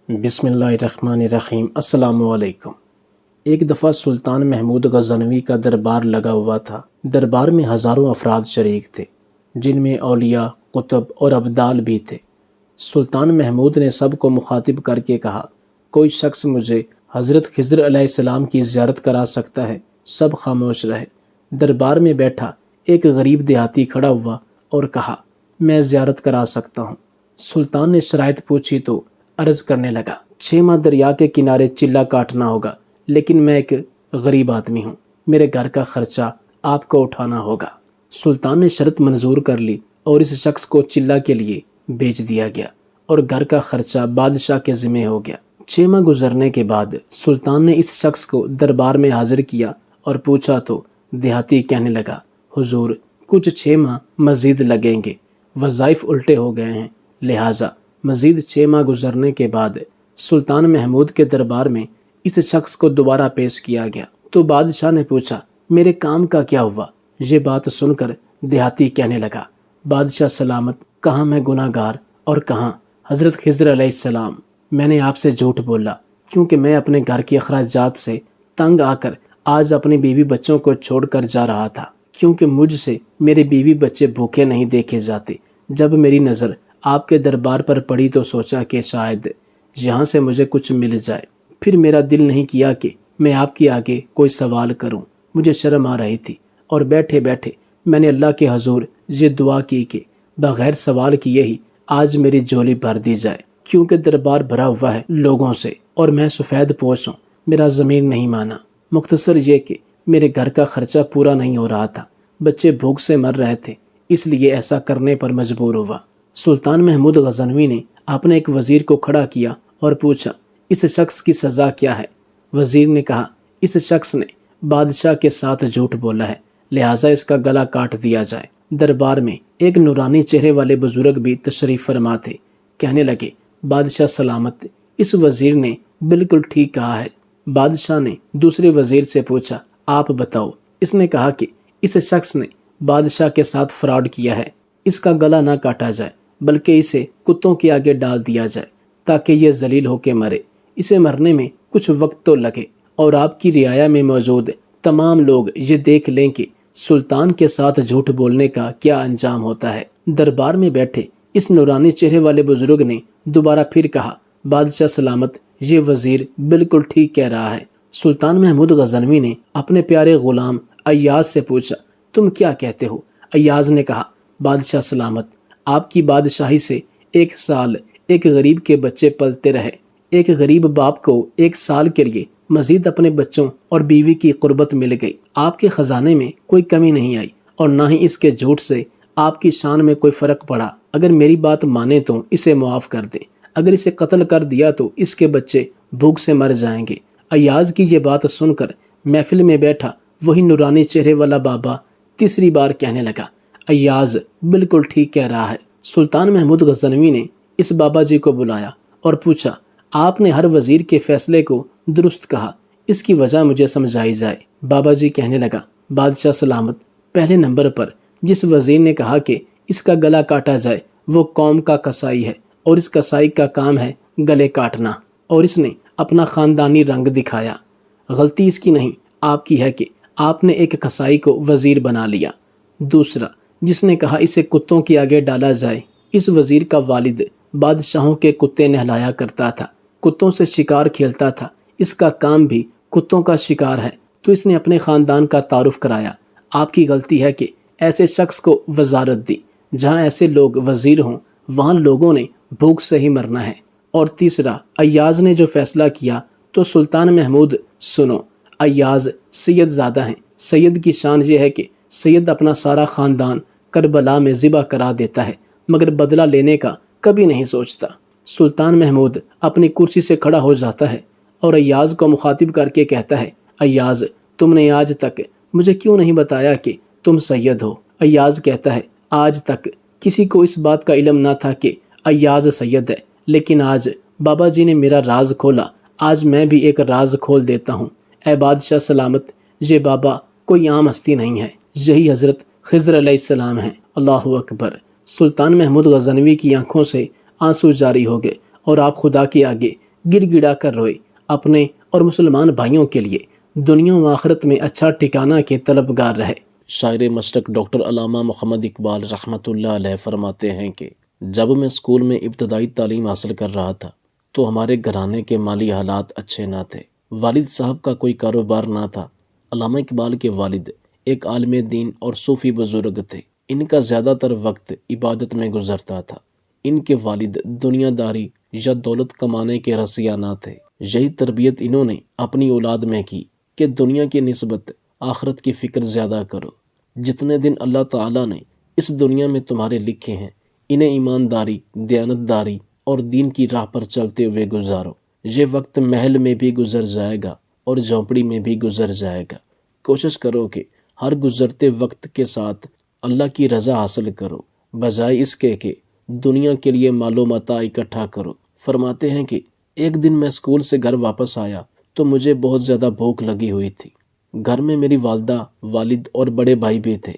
بسم اللہ الرحمن الرحیم۔ السلام علیکم۔ ایک دفعہ سلطان محمود غزنوی کا دربار لگا ہوا تھا۔ دربار میں ہزاروں افراد شریک تھے، جن میں اولیاء، قطب اور ابدال بھی تھے۔ سلطان محمود نے سب کو مخاطب کر کے کہا، کوئی شخص مجھے حضرت خضر علیہ السلام کی زیارت کرا سکتا ہے؟ سب خاموش رہے۔ دربار میں بیٹھا ایک غریب دیہاتی کھڑا ہوا اور کہا، میں زیارت کرا سکتا ہوں۔ سلطان نے شرائط پوچھی تو عرض کرنے لگا، 6 ماہ دریا کے کنارے چلہ کاٹنا ہوگا، لیکن میں ایک غریب آدمی ہوں، میرے گھر کا خرچہ آپ کو اٹھانا ہوگا۔ سلطان نے شرط منظور کر لی اور اس شخص کو چلہ کے لیے بھیج دیا گیا اور گھر کا خرچہ بادشاہ کے ذمہ ہو گیا۔ 6 ماہ گزرنے کے بعد سلطان نے اس شخص کو دربار میں حاضر کیا اور پوچھا تو دیہاتی کہنے لگا، حضور کچھ 6 ماہ مزید لگیں گے، وظائف الٹے ہو گئے ہیں، لہٰذا مزید 6 ماہ گزرنے کے بعد سلطان محمود کے دربار میں اس شخص کو دوبارہ پیش کیا گیا تو بادشاہ نے پوچھا، میرے کام کا کیا ہوا؟ یہ بات سن کر دیہاتی کہنے لگا، بادشاہ سلامت، کہاں میں گناہ گار اور کہاں حضرت خضر علیہ السلام۔ میں نے آپ سے جھوٹ بولا کیونکہ میں اپنے گھر کے اخراجات سے تنگ آ کر آج اپنی بیوی بچوں کو چھوڑ کر جا رہا تھا، کیونکہ مجھ سے میرے بیوی بچے بھوکے نہیں دیکھے جاتے۔ جب میری نظر آپ کے دربار پر پڑی تو سوچا کہ شاید یہاں سے مجھے کچھ مل جائے، پھر میرا دل نہیں کیا کہ میں آپ کے آگے کوئی سوال کروں، مجھے شرم آ رہی تھی، اور بیٹھے بیٹھے میں نے اللہ کے حضور یہ دعا کی کہ بغیر سوال کیے ہی آج میری جھولی بھر دی جائے، کیونکہ دربار بھرا ہوا ہے لوگوں سے اور میں سفید پوش ہوں، میرا ضمیر نہیں مانا۔ مختصر یہ کہ میرے گھر کا خرچہ پورا نہیں ہو رہا تھا، بچے بھوک سے مر رہے تھے، اس لیے ایسا کرنے پر مجبور ہوا۔ سلطان محمود غزنوی نے اپنے ایک وزیر کو کھڑا کیا اور پوچھا، اس شخص کی سزا کیا ہے؟ وزیر نے کہا، اس شخص نے بادشاہ کے ساتھ جھوٹ بولا ہے، لہٰذا اس کا گلا کاٹ دیا جائے۔ دربار میں ایک نورانی چہرے والے بزرگ بھی تشریف فرما تھے، کہنے لگے، بادشاہ سلامت، اس وزیر نے بالکل ٹھیک کہا ہے۔ بادشاہ نے دوسرے وزیر سے پوچھا، آپ بتاؤ۔ اس نے کہا کہ اس شخص نے بادشاہ کے ساتھ فراڈ کیا ہے، اس کا گلا نہ کاٹا جائے بلکہ اسے کتوں کے آگے ڈال دیا جائے تاکہ یہ ذلیل ہو کے مرے، اسے مرنے میں کچھ وقت تو لگے اور آپ کی رعایا میں موجود تمام لوگ یہ دیکھ لیں کہ سلطان کے ساتھ جھوٹ بولنے کا کیا انجام ہوتا ہے۔ دربار میں بیٹھے اس نورانی چہرے والے بزرگ نے دوبارہ پھر کہا، بادشاہ سلامت، یہ وزیر بالکل ٹھیک کہہ رہا ہے۔ سلطان محمود غزنوی نے اپنے پیارے غلام ایاز سے پوچھا، تم کیا کہتے ہو؟ ایاز نے کہا، بادشاہ سلامت، آپ کی بادشاہی سے 1 سال ایک غریب کے بچے پلتے رہے، ایک غریب باپ کو 1 سال کے لیے مزید اپنے بچوں اور بیوی کی قربت مل گئی، آپ کے خزانے میں کوئی کمی نہیں آئی اور نہ ہی اس کے جھوٹ سے آپ کی شان میں کوئی فرق پڑا۔ اگر میری بات مانے تو اسے معاف کر دیں، اگر اسے قتل کر دیا تو اس کے بچے بھوک سے مر جائیں گے۔ ایاز کی یہ بات سن کر محفل میں بیٹھا وہی نورانی چہرے والا بابا تیسری بار کہنے لگا، ایاز بالکل ٹھیک کہہ رہا ہے۔ سلطان محمود غزنوی نے اس بابا جی کو بلایا اور پوچھا، آپ نے ہر وزیر کے فیصلے کو درست کہا، اس کی وجہ مجھے سمجھائی جائے۔ بابا جی کہنے لگا، بادشاہ سلامت، پہلے نمبر پر جس وزیر نے کہا کہ اس کا گلا کاٹا جائے وہ قوم کا قصائی ہے، اور اس قصائی کا کام ہے گلے کاٹنا، اور اس نے اپنا خاندانی رنگ دکھایا۔ غلطی اس کی نہیں، آپ کی ہے کہ آپ نے ایک قصائی کو وزیر بنا لیا۔ دوسرا، جس نے کہا اسے کتوں کے آگے ڈالا جائے، اس وزیر کا والد بادشاہوں کے کتے نہلایا کرتا تھا، کتوں سے شکار کھیلتا تھا، اس کا کام بھی کتوں کا شکار ہے، تو اس نے اپنے خاندان کا تعارف کرایا۔ آپ کی غلطی ہے کہ ایسے شخص کو وزارت دی، جہاں ایسے لوگ وزیر ہوں وہاں لوگوں نے بھوک سے ہی مرنا ہے۔ اور تیسرا، ایاز نے جو فیصلہ کیا تو سلطان محمود سنو، ایاز سید زادہ ہیں، سید کی شان یہ ہے کہ سید اپنا سارا خاندان کربلا میں ذبح کرا دیتا ہے مگر بدلہ لینے کا کبھی نہیں سوچتا۔ سلطان محمود اپنی کرسی سے کھڑا ہو جاتا ہے اور ایاز کو مخاطب کر کے کہتا ہے، ایاز، تم نے آج تک مجھے کیوں نہیں بتایا کہ تم سید ہو؟ ایاز کہتا ہے، آج تک کسی کو اس بات کا علم نہ تھا کہ ایاز سید ہے، لیکن آج بابا جی نے میرا راز کھولا، آج میں بھی ایک راز کھول دیتا ہوں۔ اے بادشاہ سلامت، یہ بابا کوئی عام ہستی نہیں ہے، یہی حضرت خضر علیہ السلام ہیں۔ اللہ اکبر۔ سلطان محمود غزنوی کی آنکھوں سے آنسو جاری ہو گئے اور آپ خدا کے آگے گر گڑا کر روئے، اپنے اور مسلمان بھائیوں کے لیے دنیا و آخرت میں اچھا ٹھکانہ کے طلبگار رہے۔ شاعر مشرق ڈاکٹر علامہ محمد اقبال رحمۃ اللہ علیہ فرماتے ہیں کہ جب میں اسکول میں ابتدائی تعلیم حاصل کر رہا تھا تو ہمارے گھرانے کے مالی حالات اچھے نہ تھے۔ والد صاحب کا کوئی کاروبار نہ تھا۔ علامہ اقبال کے والد ایک عالم دین اور صوفی بزرگ تھے۔ ان کا زیادہ تر وقت عبادت میں گزرتا تھا۔ ان کے والد دنیا داری یا دولت کمانے کے رسیا نہ تھے۔ یہی تربیت انہوں نے اپنی اولاد میں کی کہ دنیا کی نسبت آخرت کی فکر زیادہ کرو۔ جتنے دن اللہ تعالیٰ نے اس دنیا میں تمہارے لکھے ہیں انہیں ایمانداری، دیانتداری اور دین کی راہ پر چلتے ہوئے گزارو۔ یہ وقت محل میں بھی گزر جائے گا اور جھونپڑی میں بھی گزر جائے گا۔ کوشش کرو کہ ہر گزرتے وقت کے ساتھ اللہ کی رضا حاصل کرو، بجائے اس کے کہ دنیا کے لیے مال و متاع اکٹھا کرو۔ فرماتے ہیں کہ ایک دن میں اسکول سے گھر واپس آیا تو مجھے بہت زیادہ بھوک لگی ہوئی تھی۔ گھر میں میری والدہ، والد اور بڑے بھائی بھی تھے۔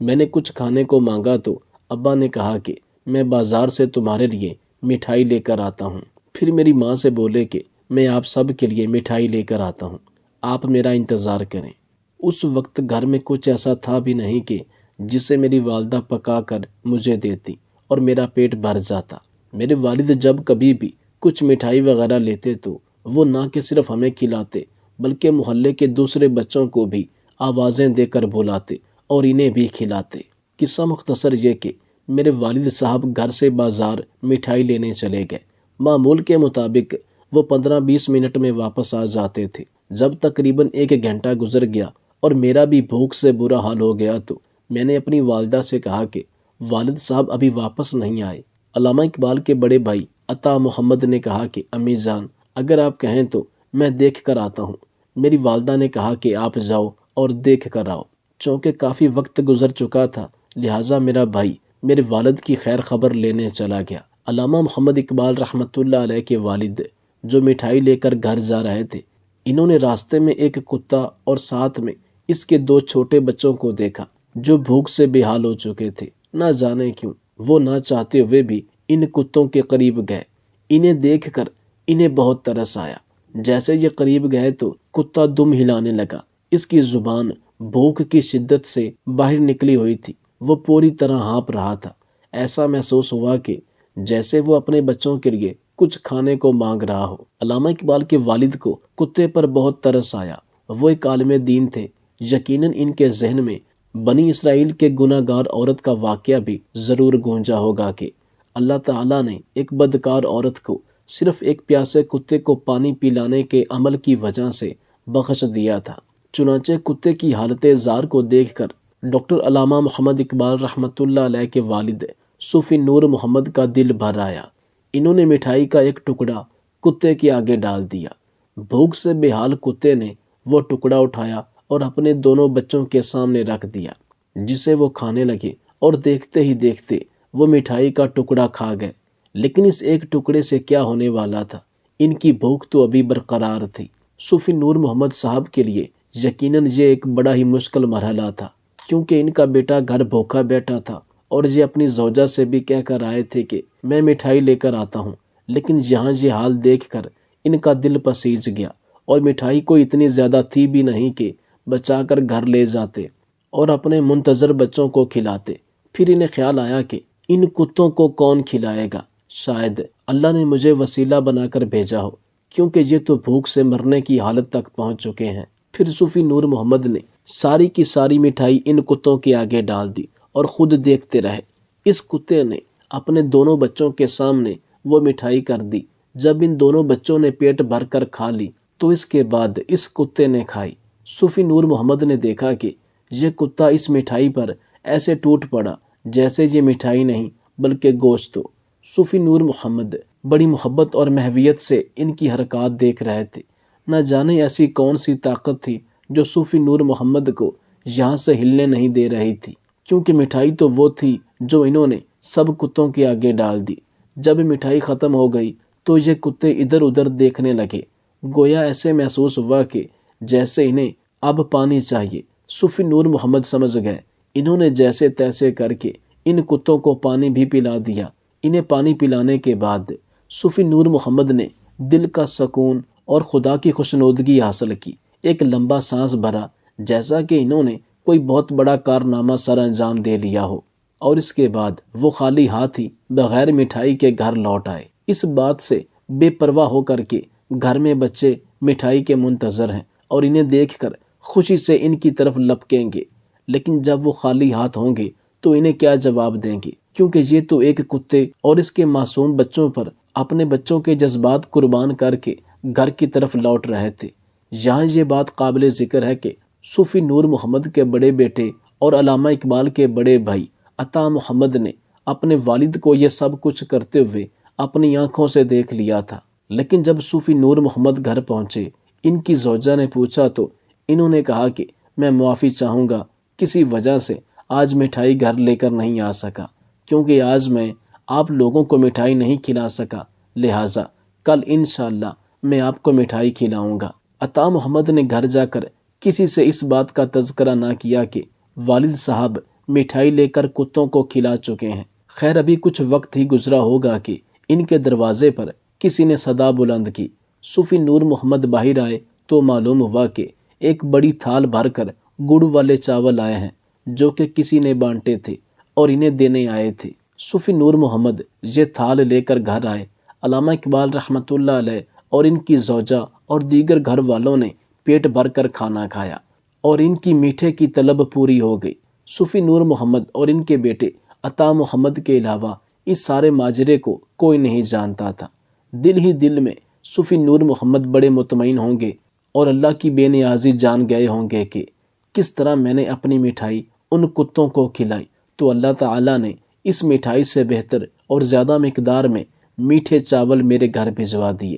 میں نے کچھ کھانے کو مانگا تو ابا نے کہا کہ میں بازار سے تمہارے لیے مٹھائی لے کر آتا ہوں۔ پھر میری ماں سے بولے کہ میں آپ سب کے لیے مٹھائی لے کر آتا ہوں، آپ میرا انتظار کریں۔ اس وقت گھر میں کچھ ایسا تھا بھی نہیں کہ جسے میری والدہ پکا کر مجھے دیتی اور میرا پیٹ بھر جاتا۔ میرے والد جب کبھی بھی کچھ مٹھائی وغیرہ لیتے تو وہ نہ کہ صرف ہمیں کھلاتے بلکہ محلے کے دوسرے بچوں کو بھی آوازیں دے کر بلاتے اور انہیں بھی کھلاتے۔ قصہ مختصر یہ کہ میرے والد صاحب گھر سے بازار مٹھائی لینے چلے گئے۔ معمول کے مطابق وہ 15-20 منٹ میں واپس آ جاتے تھے۔ جب تقریباً 1 گھنٹہ گزر گیا اور میرا بھی بھوک سے برا حال ہو گیا تو میں نے اپنی والدہ سے کہا کہ والد صاحب ابھی واپس نہیں آئے۔ علامہ اقبال کے بڑے بھائی عطا محمد نے کہا کہ امی جان اگر آپ کہیں تو میں دیکھ کر آتا ہوں۔ میری والدہ نے کہا کہ آپ جاؤ اور دیکھ کر آؤ۔ چونکہ کافی وقت گزر چکا تھا لہٰذا میرا بھائی میرے والد کی خیر خبر لینے چلا گیا۔ علامہ محمد اقبال رحمۃ اللہ علیہ کے والد جو مٹھائی لے کر گھر جا رہے تھے، انہوں نے راستے میں ایک کتا اور ساتھ میں اس کے 2 چھوٹے بچوں کو دیکھا جو بھوک سے بے حال ہو چکے تھے۔ نہ جانے کیوں وہ نہ چاہتے ہوئے بھی ان کتوں کے قریب گئے۔ انہیں دیکھ کر انہیں بہت ترس آیا۔ جیسے یہ قریب گئے تو کتا دم ہلانے لگا۔ اس کی زبان بھوک کی شدت سے باہر نکلی ہوئی تھی، وہ پوری طرح ہانپ رہا تھا۔ ایسا محسوس ہوا کہ جیسے وہ اپنے بچوں کے لیے کچھ کھانے کو مانگ رہا ہو۔ علامہ اقبال کے والد کو کتے پر بہت ترس آیا۔ وہ ایک عالم دین تھے، یقیناً ان کے ذہن میں بنی اسرائیل کے گناہ گار عورت کا واقعہ بھی ضرور گونجا ہوگا کہ اللہ تعالیٰ نے ایک بدکار عورت کو صرف ایک پیاسے کتے کو پانی پلانے کے عمل کی وجہ سے بخش دیا تھا۔ چنانچہ کتے کی حالت زار کو دیکھ کر ڈاکٹر علامہ محمد اقبال رحمۃ اللہ علیہ کے والد صوفی نور محمد کا دل بھر آیا۔ انہوں نے مٹھائی کا ایک ٹکڑا کتے کے آگے ڈال دیا۔ بھوک سے بے حال کتے نے وہ ٹکڑا اٹھایا اور اپنے دونوں بچوں کے سامنے رکھ دیا، جسے وہ کھانے لگے اور دیکھتے ہی دیکھتے وہ مٹھائی کا ٹکڑا کھا گئے۔ لیکن اس ایک ٹکڑے سے کیا ہونے والا تھا؟ ان کی بھوک تو ابھی برقرار تھی۔ صوفی نور محمد صاحب کے لیے یقیناً یہ ایک بڑا ہی مشکل مرحلہ تھا، کیونکہ ان کا بیٹا گھر بھوکا بیٹھا تھا اور یہ اپنی زوجہ سے بھی کہہ کر آئے تھے کہ میں مٹھائی لے کر آتا ہوں۔ لیکن یہاں یہ حال دیکھ کر ان کا دل پسیج گیا اور مٹھائی کو اتنی زیادہ تھی بھی نہیں کہ بچا کر گھر لے جاتے اور اپنے منتظر بچوں کو کھلاتے۔ پھر انہیں خیال آیا کہ ان کتوں کو کون کھلائے گا؟ شاید اللہ نے مجھے وسیلہ بنا کر بھیجا ہو، کیونکہ یہ تو بھوک سے مرنے کی حالت تک پہنچ چکے ہیں۔ پھر صوفی نور محمد نے ساری کی ساری مٹھائی ان کتوں کے آگے ڈال دی اور خود دیکھتے رہے۔ اس کتے نے اپنے دونوں بچوں کے سامنے وہ مٹھائی کر دی۔ جب ان دونوں بچوں نے پیٹ بھر کر کھا لی تو اس کے بعد اس کتے نے کھائی۔ صوفی نور محمد نے دیکھا کہ یہ کتا اس مٹھائی پر ایسے ٹوٹ پڑا جیسے یہ مٹھائی نہیں بلکہ گوشت ہو۔ صوفی نور محمد بڑی محبت اور محویت سے ان کی حرکات دیکھ رہے تھے۔ نہ جانے ایسی کون سی طاقت تھی جو صوفی نور محمد کو یہاں سے ہلنے نہیں دے رہی تھی، کیونکہ مٹھائی تو وہ تھی جو انہوں نے سب کتوں کے آگے ڈال دی۔ جب مٹھائی ختم ہو گئی تو یہ کتے ادھر ادھر دیکھنے لگے، گویا ایسے محسوس ہوا کہ جیسے انہیں اب پانی چاہیے۔ صوفی نور محمد سمجھ گئے۔ انہوں نے جیسے تیسے کر کے ان کتوں کو پانی بھی پلا دیا۔ انہیں پانی پلانے کے بعد صوفی نور محمد نے دل کا سکون اور خدا کی خوشنودگی حاصل کی، ایک لمبا سانس بھرا، جیسا کہ انہوں نے کوئی بہت بڑا کارنامہ سر انجام دے لیا ہو، اور اس کے بعد وہ خالی ہاتھ ہی بغیر مٹھائی کے گھر لوٹ آئے۔ اس بات سے بے پرواہ ہو کر کے گھر میں بچے مٹھائی کے منتظر ہیں اور انہیں دیکھ کر خوشی سے ان کی طرف لپکیں گے، لیکن جب وہ خالی ہاتھ ہوں گے تو انہیں کیا جواب دیں گے، کیونکہ یہ تو ایک کتے اور اس کے معصوم بچوں پر اپنے بچوں کے جذبات قربان کر کے گھر کی طرف لوٹ رہے تھے۔ یہاں یہ بات قابل ذکر ہے کہ صوفی نور محمد کے بڑے بیٹے اور علامہ اقبال کے بڑے بھائی عطا محمد نے اپنے والد کو یہ سب کچھ کرتے ہوئے اپنی آنکھوں سے دیکھ لیا تھا، لیکن جب صوفی نور محمد گھر پہنچے، ان کی زوجہ نے پوچھا تو انہوں نے کہا کہ میں معافی چاہوں گا، کسی وجہ سے آج مٹھائی گھر لے کر نہیں آ سکا، کیونکہ آج میں آپ لوگوں کو مٹھائی نہیں کھلا سکا، لہٰذا کل انشاءاللہ میں آپ کو مٹھائی کھلاؤں گا۔ عطا محمد نے گھر جا کر کسی سے اس بات کا تذکرہ نہ کیا کہ والد صاحب مٹھائی لے کر کتوں کو کھلا چکے ہیں۔ خیر ابھی کچھ وقت ہی گزرا ہوگا کہ ان کے دروازے پر کسی نے صدا بلند کی۔ صوفی نور محمد باہر آئے تو معلوم ہوا کہ ایک بڑی تھال بھر کر گڑ والے چاول آئے ہیں، جو کہ کسی نے بانٹے تھے اور انہیں دینے آئے تھے۔ صوفی نور محمد یہ تھال لے کر گھر آئے۔ علامہ اقبال رحمۃ اللہ علیہ اور ان کی زوجہ اور دیگر گھر والوں نے پیٹ بھر کر کھانا کھایا اور ان کی میٹھے کی طلب پوری ہو گئی۔ صوفی نور محمد اور ان کے بیٹے عطا محمد کے علاوہ اس سارے ماجرے کو کوئی نہیں جانتا تھا۔ دل ہی دل میں صوفی نور محمد بڑے مطمئن ہوں گے اور اللہ کی بے نیازی جان گئے ہوں گے کہ کس طرح میں نے اپنی مٹھائی ان کتوں کو کھلائی تو اللہ تعالیٰ نے اس مٹھائی سے بہتر اور زیادہ مقدار میں میٹھے چاول میرے گھر بھجوا دیے۔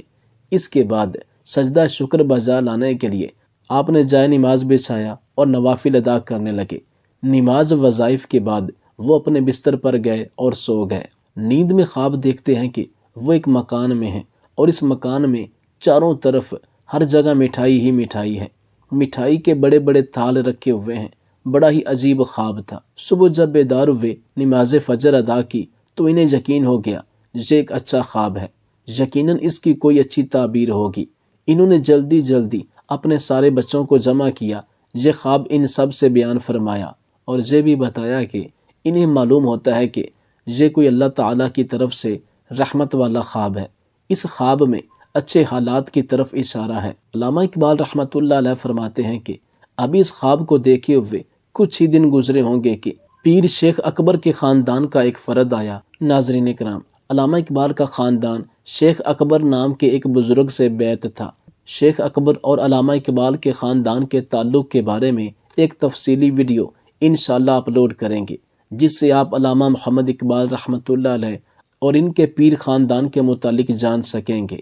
اس کے بعد سجدہ شکر بجا لانے کے لیے آپ نے جائے نماز بچھایا اور نوافل ادا کرنے لگے۔ نماز وظائف کے بعد وہ اپنے بستر پر گئے اور سو گئے۔ نیند میں خواب دیکھتے ہیں کہ وہ ایک مکان میں ہیں اور اس مکان میں چاروں طرف ہر جگہ مٹھائی ہی مٹھائی ہے، مٹھائی کے بڑے بڑے تھال رکھے ہوئے ہیں۔ بڑا ہی عجیب خواب تھا۔ صبح جب بیدار ہوئے، نماز فجر ادا کی تو انہیں یقین ہو گیا یہ ایک اچھا خواب ہے، یقیناً اس کی کوئی اچھی تعبیر ہوگی۔ انہوں نے جلدی جلدی اپنے سارے بچوں کو جمع کیا، یہ خواب ان سب سے بیان فرمایا اور یہ بھی بتایا کہ انہیں معلوم ہوتا ہے کہ یہ کوئی اللہ تعالیٰ کی طرف سے رحمت والا خواب ہے۔ اس خواب میں اچھے حالات کی طرف اشارہ ہے۔ علامہ اقبال رحمۃ اللہ علیہ فرماتے ہیں کہ ابھی اس خواب کو دیکھے ہوئے کچھ ہی دن گزرے ہوں گے کہ پیر شیخ اکبر کے خاندان کا ایک فرد آیا۔ ناظرین کرام، علامہ اقبال کا خاندان شیخ اکبر نام کے ایک بزرگ سے بیعت تھا۔ شیخ اکبر اور علامہ اقبال کے خاندان کے تعلق کے بارے میں ایک تفصیلی ویڈیو انشاءاللہ اپلوڈ کریں گے، جس سے آپ علامہ محمد اقبال رحمۃ اللہ علیہ اور ان کے پیر خاندان کے متعلق جان سکیں گے۔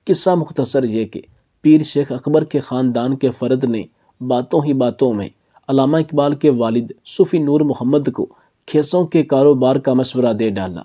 قصہ مختصر یہ کہ پیر شیخ اکبر کے خاندان کے فرد نے باتوں ہی باتوں میں علامہ اقبال کے والد صوفی نور محمد کو کھیسوں کے کاروبار کا مشورہ دے ڈالا۔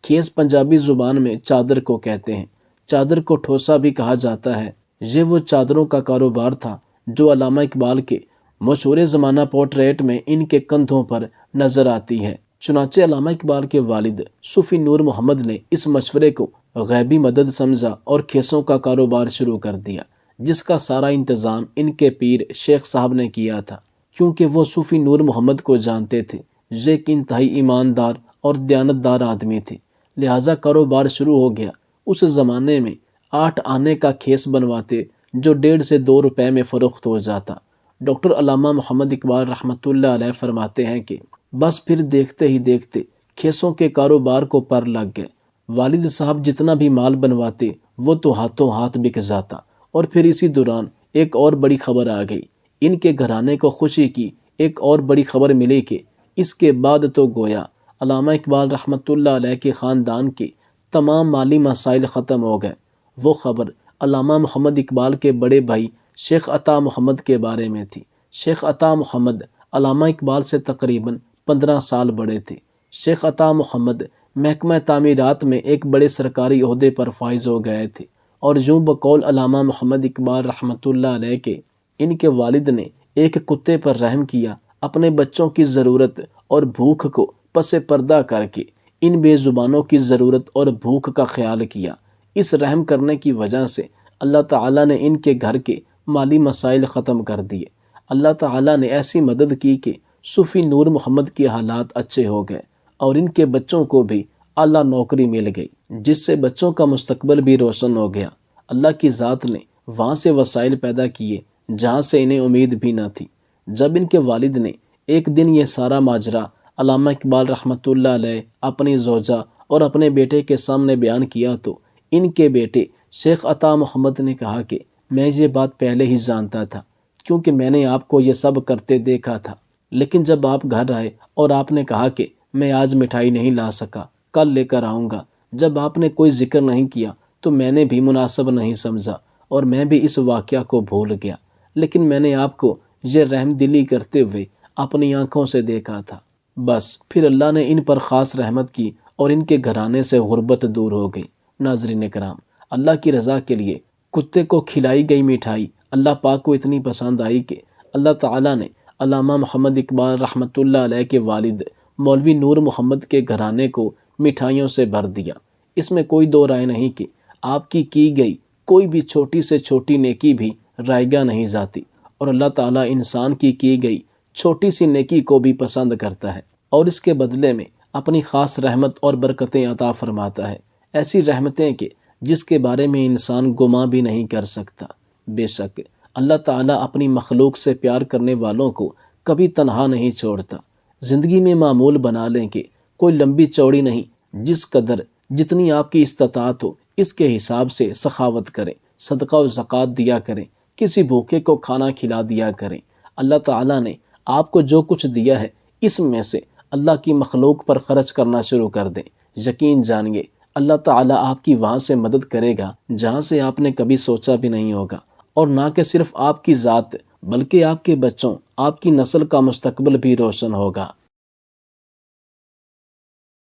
کھیس پنجابی زبان میں چادر کو کہتے ہیں، چادر کو ٹھوسا بھی کہا جاتا ہے۔ یہ وہ چادروں کا کاروبار تھا جو علامہ اقبال کے مشہور زمانہ پورٹریٹ میں ان کے کندھوں پر نظر آتی ہے۔ چنانچہ علامہ اقبال کے والد صوفی نور محمد نے اس مشورے کو غیبی مدد سمجھا اور کھیسوں کا کاروبار شروع کر دیا، جس کا سارا انتظام ان کے پیر شیخ صاحب نے کیا تھا، کیونکہ وہ صوفی نور محمد کو جانتے تھے۔ یہ ایک انتہائی ایماندار اور دیانتدار آدمی تھے، لہٰذا کاروبار شروع ہو گیا۔ اس زمانے میں 8 آنے کا کھیس بنواتے جو 1.5 سے 2 روپے میں فروخت ہو جاتا۔ ڈاکٹر علامہ محمد اقبال رحمۃ اللہ علیہ فرماتے ہیں کہ بس پھر دیکھتے ہی دیکھتے کھیسوں کے کاروبار کو پر لگ گئے۔ والد صاحب جتنا بھی مال بنواتے وہ تو ہاتھوں ہاتھ بک جاتا، اور پھر اسی دوران ایک اور بڑی خبر آ گئی۔ ان کے گھرانے کو خوشی کی ایک اور بڑی خبر ملی کہ اس کے بعد تو گویا علامہ اقبال رحمۃ اللہ علیہ کے خاندان کے تمام مالی مسائل ختم ہو گئے۔ وہ خبر علامہ محمد اقبال کے بڑے بھائی شیخ عطا محمد کے بارے میں تھی۔ شیخ عطا محمد علامہ اقبال سے تقریباً 15 سال بڑے تھے۔ شیخ عطا محمد محکمہ تعمیرات میں ایک بڑے سرکاری عہدے پر فائز ہو گئے تھے، اور یوں بقول علامہ محمد اقبال رحمۃ اللہ علیہ کے ان کے والد نے ایک کتے پر رحم کیا، اپنے بچوں کی ضرورت اور بھوک کو پس پردہ کر کے ان بے زبانوں کی ضرورت اور بھوک کا خیال کیا۔ اس رحم کرنے کی وجہ سے اللہ تعالیٰ نے ان کے گھر کے مالی مسائل ختم کر دیے۔ اللہ تعالیٰ نے ایسی مدد کی کہ صوفی نور محمد کے حالات اچھے ہو گئے اور ان کے بچوں کو بھی اعلیٰ نوکری مل گئی، جس سے بچوں کا مستقبل بھی روشن ہو گیا۔ اللہ کی ذات نے وہاں سے وسائل پیدا کیے جہاں سے انہیں امید بھی نہ تھی۔ جب ان کے والد نے ایک دن یہ سارا ماجرا علامہ اقبال رحمۃ اللہ علیہ، اپنی زوجہ اور اپنے بیٹے کے سامنے بیان کیا تو ان کے بیٹے شیخ عطا محمد نے کہا کہ میں یہ بات پہلے ہی جانتا تھا، کیونکہ میں نے آپ کو یہ سب کرتے دیکھا تھا، لیکن جب آپ گھر آئے اور آپ نے کہا کہ میں آج مٹھائی نہیں لا سکا، کل لے کر آؤں گا، جب آپ نے کوئی ذکر نہیں کیا تو میں نے بھی مناسب نہیں سمجھا اور میں بھی اس واقعہ کو بھول گیا، لیکن میں نے آپ کو یہ رحم دلی کرتے ہوئے اپنی آنکھوں سے دیکھا تھا۔ بس پھر اللہ نے ان پر خاص رحمت کی اور ان کے گھرانے سے غربت دور ہو گئی۔ ناظرین کرام، اللہ کی رضا کے لیے کتے کو کھلائی گئی مٹھائی اللہ پاک کو اتنی پسند آئی کہ اللہ تعالیٰ نے علامہ محمد اقبال رحمۃ اللہ علیہ کے والد مولوی نور محمد کے گھرانے کو مٹھائیوں سے بھر دیا۔ اس میں کوئی دو رائے نہیں کہ آپ کی گئی کوئی بھی چھوٹی سے چھوٹی نیکی بھی رائیگاں نہیں جاتی، اور اللہ تعالیٰ انسان کی گئی چھوٹی سی نیکی کو بھی پسند کرتا ہے اور اس کے بدلے میں اپنی خاص رحمت اور برکتیں عطا فرماتا ہے، ایسی رحمتیں کہ جس کے بارے میں انسان گمان بھی نہیں کر سکتا۔ بے شک اللہ تعالیٰ اپنی مخلوق سے پیار کرنے والوں کو کبھی تنہا نہیں چھوڑتا۔ زندگی میں معمول بنا لیں کہ کوئی لمبی چوڑی نہیں، جس قدر جتنی آپ کی استطاعت ہو اس کے حساب سے سخاوت کریں، صدقہ و زکوٰۃ دیا کریں، کسی بھوکے کو کھانا کھلا دیا کریں۔ اللہ تعالیٰ نے آپ کو جو کچھ دیا ہے اس میں سے اللہ کی مخلوق پر خرچ کرنا شروع کر دیں، یقین جانیے اللہ تعالیٰ آپ کی وہاں سے مدد کرے گا جہاں سے آپ نے کبھی سوچا بھی نہیں ہوگا، اور نہ کہ صرف آپ کی ذات بلکہ آپ کے بچوں، آپ کی نسل کا مستقبل بھی روشن ہوگا۔